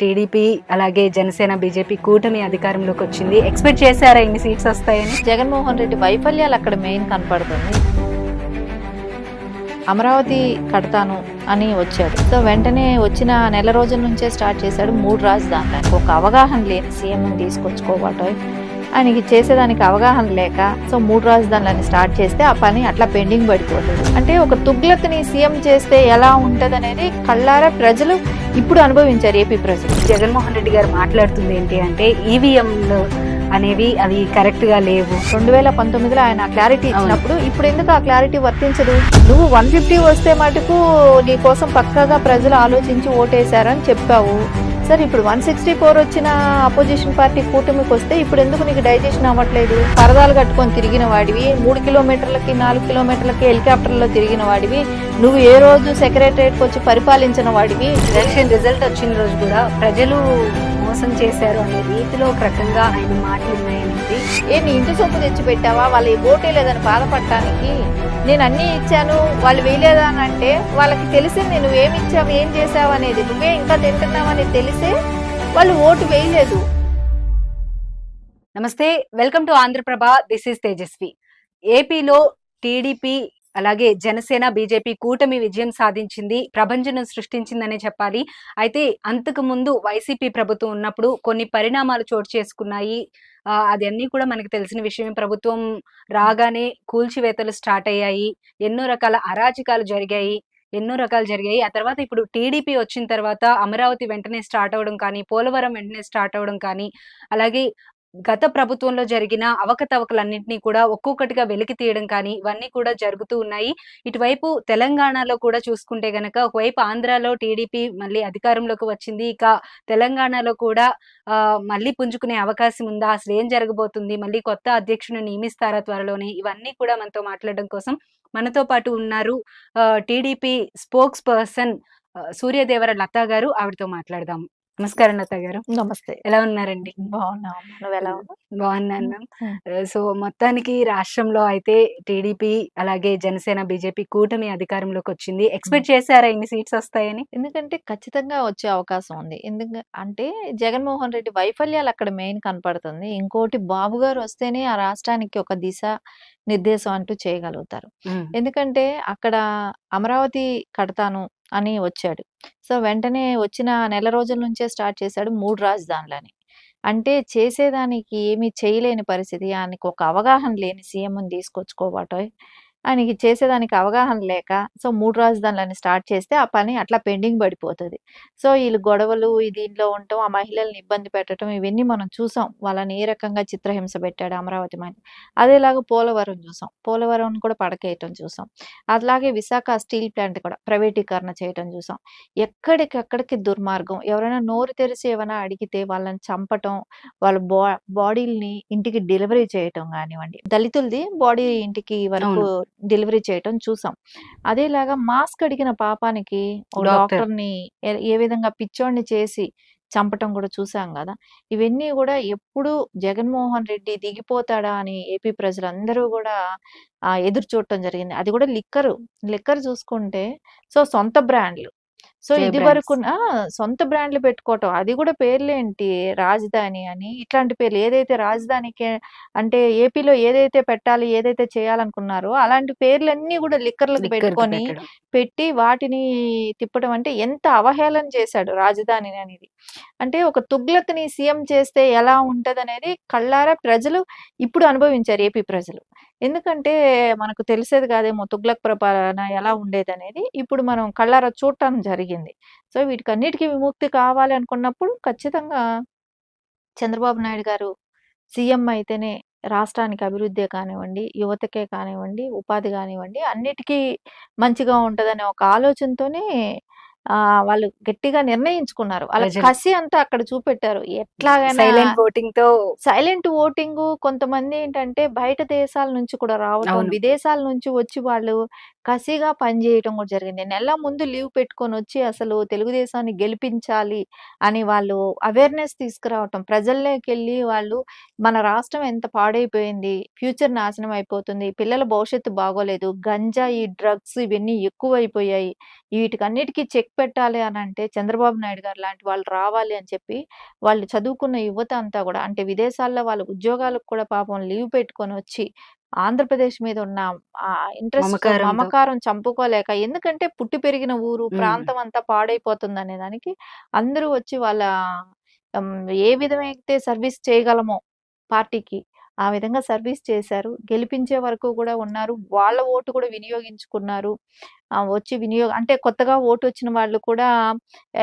TDP అలాగే Janasena BJP కూటమి అధికారంలోకి వచ్చింది. ఎక్స్పెక్ట్ చేశారా ఇన్ని సీట్స్ వస్తాయని? జగన్మోహన్ రెడ్డి వైఫల్యాలు అక్కడ మెయిన్ కనపడుతుంది. అమరావతి కడతాను అని వచ్చాడు. సో వెంటనే వచ్చిన నెల రోజుల నుంచే స్టార్ట్ చేశాడు 3 రాజధానులు. ఒక అవగాహన లేని సీఎం తీసుకొచ్చుకోవటం, ఆయనకి చేసేదానికి అవగాహన లేక సో 3 రాజధానులని స్టార్ట్ చేస్తే ఆ పని అట్లా పెండింగ్ పడిపోతుంది. అంటే ఒక తుగ్లక్ని సీఎం చేస్తే ఎలా ఉంటది అనేది కళ్ళారా ప్రజలు ఇప్పుడు అనుభవించారు. ఏపీ ప్రజలు. జగన్మోహన్ రెడ్డి గారు మాట్లాడుతుంది ఏంటి అంటే ఈవీఎంలు అనేవి అవి కరెక్ట్ గా లేవు. 2019లో ఆయన క్లారిటీ ఇచ్చినప్పుడు ఇప్పుడు ఎందుకు ఆ క్లారిటీ వర్తించదు? నువ్వు 150 వస్తే మటుకు నీ కోసం పక్కాగా ప్రజలు ఆలోచించి ఓటేశారని చెప్పావు. సరే, ఇప్పుడు 164 వచ్చిన అపోజిషన్ పార్టీ కూటమికి వస్తే ఇప్పుడు ఎందుకు నీకు డైజెషన్ అవ్వట్లేదు? పరదాలు కట్టుకొని తిరిగిన వాడివి, 3 కిలోమీటర్లకి 4 కిలోమీటర్లకి హెలికాప్టర్లో తిరిగిన వాడివి, నువ్వు ఏ రోజు సెక్రటరియట్కి వచ్చి పరిపాలించిన వాడివి. ఎలక్షన్ రిజల్ట్ వచ్చిన రోజు కూడా ప్రజలు మోసం చేశారు అనే రీతిలో ఒక రకంగా ఆయన మాటలు ఉన్నాయనేది. నీ ఇంటి సొమ్ము తెచ్చి పెట్టావా? వాళ్ళు ఓటే లేదని బాధపడటానికి? నేను అన్నీ ఇచ్చాను, వాళ్ళు వేయలేదా అని అంటే వాళ్ళకి తెలిసింది నువ్వు ఏమి ఇచ్చావు, ఏం చేసావు అనేది. నువ్వే ఇంకా తింటున్నావని తెలిసే వాళ్ళు ఓటు వేయలేదు. నమస్తే, welcome to Andhraprabha. This is Tejaswi. ఏపీలో టీడీపీ అలాగే జనసేన బీజేపీ కూటమి విజయం సాధించింది, ప్రభంజనం సృష్టించిందనే చెప్పాలి. అయితే అంతకు ముందు వైసీపీ ప్రభుత్వం ఉన్నప్పుడు కొన్ని పరిణామాలు చోటు చేసుకున్నాయి. అది అన్నీ కూడా మనకు తెలిసిన విషయమే. ప్రభుత్వం రాగానే కూల్చివేతలు స్టార్ట్ అయ్యాయి, ఎన్నో రకాల అరాచకాలు జరిగాయి. ఆ తర్వాత ఇప్పుడు టీడీపీ వచ్చిన తర్వాత అమరావతి వెంటనే స్టార్ట్ అవ్వడం కానీ, పోలవరం వెంటనే స్టార్ట్ అవ్వడం కానీ, అలాగే గత ప్రభుత్వంలో జరిగిన అవకతవకలన్నింటినీ కూడా ఒక్కొక్కటిగా వెలికి తీయడం కానీ, ఇవన్నీ కూడా జరుగుతూ ఉన్నాయి. ఇటువైపు తెలంగాణలో కూడా చూసుకుంటే గనక ఒకవైపు ఆంధ్రాలో టీడీపీ మళ్ళీ అధికారంలోకి వచ్చింది. ఇక తెలంగాణలో కూడా మళ్ళీ పుంజుకునే అవకాశం ఉందా? అసలు ఏం జరగబోతుంది? మళ్ళీ కొత్త అధ్యక్షుని నియమిస్తారా త్వరలోనే? ఇవన్నీ కూడా మనతో మాట్లాడడం కోసం మనతో పాటు ఉన్నారు TDP spokesperson Suryadevara Latha garu. ఆవిడతో మాట్లాడదాం. నమస్కారం లతా గారు. నమస్తే. ఎలా ఉన్నారండి? బాగున్నాను మ్యామ్. సో మొత్తానికి రాష్ట్రంలో అయితే టీడీపీ అలాగే జనసేన బీజేపీ కూటమి అధికారంలోకి వచ్చింది. ఎక్స్పెక్ట్ చేశారా ఇన్ని సీట్స్ వస్తాయని? ఎందుకంటే ఖచ్చితంగా వచ్చే అవకాశం ఉంది. అంటే జగన్మోహన్ రెడ్డి వైఫల్యాలు అక్కడ మెయిన్ కనపడుతుంది. ఇంకోటి బాబు గారు వస్తేనే ఆ రాష్ట్రానికి ఒక దిశ నిర్దేశం అంటూ చేయగలుగుతారు. ఎందుకంటే అక్కడ అమరావతి కడతాను అని వచ్చాడు. సో వెంటనే వచ్చిన నెల రోజుల నుంచే స్టార్ట్ చేశాడు 3 రాజధానులని. అంటే చేసేదానికి ఏమీ చేయలేని పరిస్థితి. ఆయనకు ఒక అవగాహన లేని సీఎంని తీసుకొచ్చుకోవటం, ఆయనకి చేసేదానికి అవగాహన లేక సో 3 రాజధానులని స్టార్ట్ చేస్తే ఆ పని అట్లా పెండింగ్ పడిపోతుంది. సో వీళ్ళు గొడవలు దీంట్లో ఉండటం, ఆ మహిళల్ని ఇబ్బంది పెట్టడం, ఇవన్నీ మనం చూసాం. వాళ్ళని ఏ రకంగా చిత్రహింస పెట్టాడు అమరావతి మహిళ. అదేలాగా పోలవరం చూసాం, పోలవరం కూడా పడకేయటం చూసాం. అలాగే విశాఖ స్టీల్ ప్లాంట్ కూడా ప్రైవేటీకరణ చేయటం చూసాం. ఎక్కడికక్కడికి దుర్మార్గం. ఎవరైనా నోరు తెరిచి ఏమైనా అడిగితే వాళ్ళని చంపటం, వాళ్ళ బాడీల్ని ఇంటికి డెలివరీ చేయటం కానివ్వండి, దళితులది బాడీ ఇంటికి వరకు డెలివరీ చేయటం చూసాం. అదేలాగా మాస్క్ అడిగిన పాపానికి ఒక డాక్టర్ని ఏ విధంగా పిచ్చోడిని చేసి చంపటం కూడా చూసాం కదా. ఇవన్నీ కూడా ఎప్పుడు జగన్మోహన్ రెడ్డి దిగిపోతాడా అని ఏపీ ప్రజలందరూ కూడా ఎదురు చూడటం జరిగింది. అది కూడా లిక్కర్ చూసుకుంటే సో సొంత బ్రాండ్లు. సో ఇది వరకు సొంత బ్రాండ్లు పెట్టుకోవటం, అది కూడా పేర్లేంటి రాజధాని అని, ఇట్లాంటి పేర్లు. ఏదైతే రాజధానికి అంటే ఏపీలో ఏదైతే పెట్టాలి, ఏదైతే చేయాలనుకున్నారో అలాంటి పేర్లన్నీ కూడా లిక్కర్లకు పెట్టి వాటిని తిప్పడం అంటే ఎంత అవహేళన చేశాడు రాజధాని అనేది. అంటే ఒక తుగ్లక్ని సీఎం చేస్తే ఎలా ఉంటదనేది కళ్ళారా ప్రజలు ఇప్పుడు అనుభవించారు. ఏపీ ప్రజలు. ఎందుకంటే మనకు తెలిసేది కాదేమో తుగ్లక్ పరిపాలన ఎలా ఉండేది అనేది. ఇప్పుడు మనం కళ్ళారా చూడటం జరిగింది. సో వీటికన్నిటికీ విముక్తి కావాలి అనుకున్నప్పుడు ఖచ్చితంగా చంద్రబాబు నాయుడు గారు సీఎం అయితేనే రాష్ట్రానికి అభివృద్ధి కానివ్వండి, యువతకే కానివ్వండి, ఉపాధి కానివ్వండి, అన్నిటికీ మంచిగా ఉంటదనే ఒక ఆలోచనతోనే వాళ్ళు గట్టిగా నిర్ణయించుకున్నారు. వాళ్ళ కసి అంతా అక్కడ చూపెట్టారు. ఎట్లాగైనా సైలెంట్ ఓటింగ్. కొంతమంది ఏంటంటే బయట దేశాల నుంచి కూడా రావటం, విదేశాల నుంచి వచ్చి వాళ్ళు కసిగా పనిచేయటం కూడా జరిగింది. నెల ముందు లీవ్ పెట్టుకొని వచ్చి అసలు తెలుగుదేశాన్ని గెలిపించాలి అని వాళ్ళు అవేర్నెస్ తీసుకురావటం, ప్రజల్లోకి వెళ్ళి వాళ్ళు మన రాష్ట్రం ఎంత పాడైపోయింది, ఫ్యూచర్ నాశనం అయిపోతుంది, పిల్లల భవిష్యత్తు బాగోలేదు, గంజాయి, డ్రగ్స్ ఇవన్నీ ఎక్కువైపోయాయి, వీటికన్నిటికీ చెక్ చెక్ పెట్టాలి అనంటే చంద్రబాబు నాయుడు గారు లాంటి వాళ్ళు రావాలి అని చెప్పి వాళ్ళు చదువుకున్న యువత అంతా గూడా అంటే విదేశాల్లో వాళ్ళ ఉద్యోగాలకు కూడా పాపం లీవ్ పెట్టుకొనొచ్చి ఆంధ్రప్రదేశ్ మీద ఉన్న ఇంట్రెస్ట్‌తో మమకారంతో. మమకారం చంపుకోలేక ఎందుకంటే పుట్టి పెరిగిన ఊరు, హ్మ్. ప్రాంతం అంతా పాడైపోతుందనే దానికి అందరూ వచ్చి వాళ్ళ ఏ విధమైతే సర్వీస్ చేయగలమో పార్టీకి, ఆ విధంగా సర్వీస్ చేశారు. గెలిపించే వరకు గూడా ఉన్నారు. వాళ్ళ ఓటు కూడా వినియోగించుకున్నారు. వచ్చి అంటే కొత్తగా ఓటొచ్చిన వాళ్ళు కూడా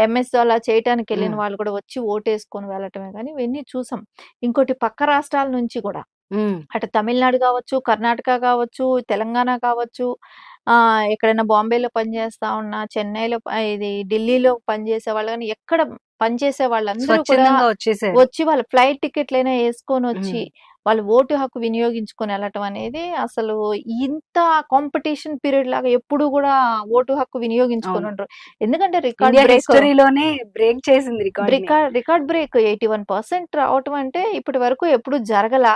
ఎంఎస్ అలా చేయటానికెళ్ళిన హ్మ్. వాళ్ళు కూడా వచ్చి ఓటేసుకొని వెళ్ళటమే గానీ ఇవన్నీ చూసాం. ఇంకోటి పక్క రాష్ట్రాల నుంచి గూడా హ్మ్. అటు తమిళనాడు గావచ్చు, కర్ణాటక గావచ్చు, తెలంగాణ కావచ్చు, ఎక్కడైనా బాంబేలో పనిచేస్తా ఉన్నా, చెన్నైలో ఇది ఢిల్లీలో పనిచేసే వాళ్ళు గాని, ఎక్కడ పనిచేసే వాళ్ళందరూ కూడా స్వచ్ఛందంగా వచ్చేసారు. వచ్చి వాళ్ళ ఫ్లైట్ టికెట్లైనా యేసుకొనొచ్చి, హ్మ్. వాళ్ళు ఓటు హక్కు వినియోగించుకొని ఎళ్ళటం అనేది అసలు ఇంత కాంపిటీషన్ పీరియడ్ లాగా ఎప్పుడు గూడా ఓటు హక్కు అవును. వినియోగించుకొనుండరు. ఎందుకంటే రికార్డ్ ఇండియా బ్రేక్ హిస్టరీలోనే బ్రేక్ చేసింది రికార్డ్‌ని. రికార్డ్ బ్రేక్ 81% రావటం అంటే ఇప్పటి వరకు ఎప్పుడు జరగల.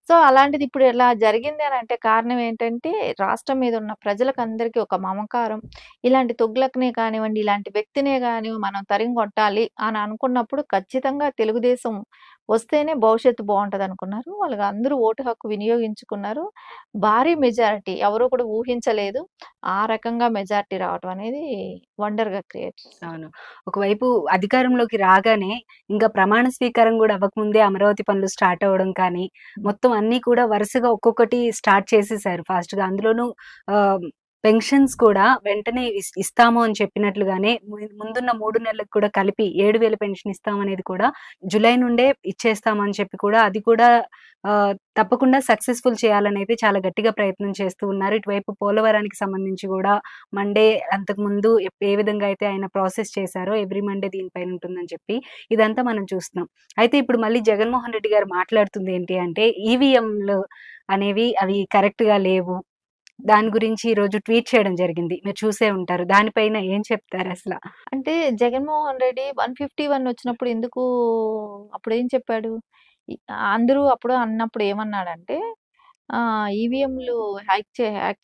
సో, అలాంటిది ఇప్పుడు ఇలా జరిగింది అనంటే కారణం ఏంటంటే, రాష్ట్రం మీద ఉన్న ప్రజలకందరికీ ఒక మమకారం. ఇలాంటి తుగ్లక్‌నే కానివ్వండి, ఇలాంటి వ్యక్తినే గాని మనం తరిమి కొట్టాలి అని అనుకున్నప్పుడు ఖచ్చితంగా తెలుగుదేశం వస్తేనే భవిష్యత్తు బావుంటదనుకున్నారు. వాళ్ళకి అందరూ ఓటు హక్కు వినియోగించుకున్నారు. భారీ మెజారిటీ ఎవరు కూడా ఊహించలేదు. ఆ రకంగా మెజారిటీ రావటం అనేది వండర్‌గా క్రియేట్ చేశారు. అవును. ఒకవైపు అధికారంలోకి రాగానే ఇంకా ప్రమాణ స్వీకారం గూడా అవ్వకముందే అమరావతి పనులు స్టార్ట్ అవ్వడం కానీ, హ్మ్. మొత్తం అన్నీ కూడా వరుసగా ఒక్కొక్కటి స్టార్ట్ చేసేసారు ఫాస్ట్‌గా. అందులోనూ ఆహ్, పెన్షన్స్ కూడా వెంటనే ఇస్తాము అని చెప్పినట్లుగానే ముందున్న 3 నెలలకు కూడా కలిపి 7,000 పెన్షన్ ఇస్తామనేది కూడా జులై నుండే ఇచ్చేస్తామని చెప్పి కూడా అది కూడా తప్పకుండా సక్సెస్‌ఫుల్ చేయాలనైతే చాలా గట్టిగా ప్రయత్నం చేస్తూ ఉన్నారు. ఇటువైపు పోలవరానికి సంబంధించి గూడా మండే అంతకుముందు ఏ విధంగా అయితే ఆయన ప్రాసెస్ చేశారో ఎవ్రీ మండే దీనిపైన ఉంటుందని చెప్పి, ఇదంతా మనం చూస్తున్నాం. అయితే ఇప్పుడు మళ్ళీ జగన్మోహన్ రెడ్డి గారు మాట్లాడుతుంది ఏంటి అంటే, ఈవీఎంలు అనేవి అవి కరెక్ట్‌గా లేవు. దాని గురించి ఈరోజు ట్వీట్ చేయడం జరిగింది. మీరు చూసే ఉంటారు. దానిపైన ఏం చెప్తారసల? అంటే జగన్మోహన్ రెడ్డి 151 వచ్చినప్పుడు ఎందుకు అప్పుడేం చెప్పాడు? ఇ అందరూ అప్పుడు అన్నప్పుడు ఏమన్నాడంటే ఈవీఎంలు హ్యాక్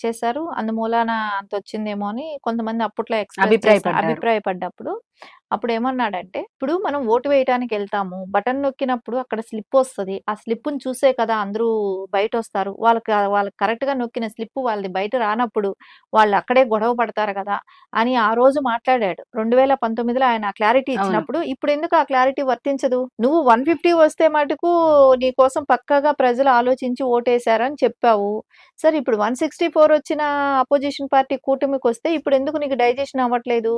చేశారు. అందుమూలాన అంతొచ్చిందేమో అని కొంతమంది అప్పట్లో అభిప్రాయపడ్డారు. అభిప్రాయపడ్డప్పుడు అప్పుడేమన్నాడంటే, ఇప్పుడు మనం ఓటు వేయటానికెళ్తాము. బటన్ నొక్కినప్పుడు అక్కడ స్లిప్పొస్తది. ఆ స్లిప్పుని చూసే కదా అందరూ బయటొస్తారు. వాళ్ళకి కరెక్ట్‌గా నొక్కిన స్లిప్ వాళ్ళది బయట రానప్పుడు వాళ్ళక్కడే గొడవ పడతారు గదా! అని ఆ రోజు మాట్లాడాడు. 2019లో ఆయన క్లారిటీ అవును. ఇచ్చినప్పుడు, ఇప్పుడెందుకు ఆ క్లారిటీ వర్తించదు? నువ్వు 150 వస్తే మటుకు నీ కోసం పక్కాగా ప్రజలు ఆలోచించి ఓటేశారని చెప్పావు. సరే ఇప్పుడు 164 వచ్చిన అపోజిషన్ పార్టీ కూటమికొస్తే ఇప్పుడెందుకు నీకు డైజెషన్ అవ్వట్లేదు?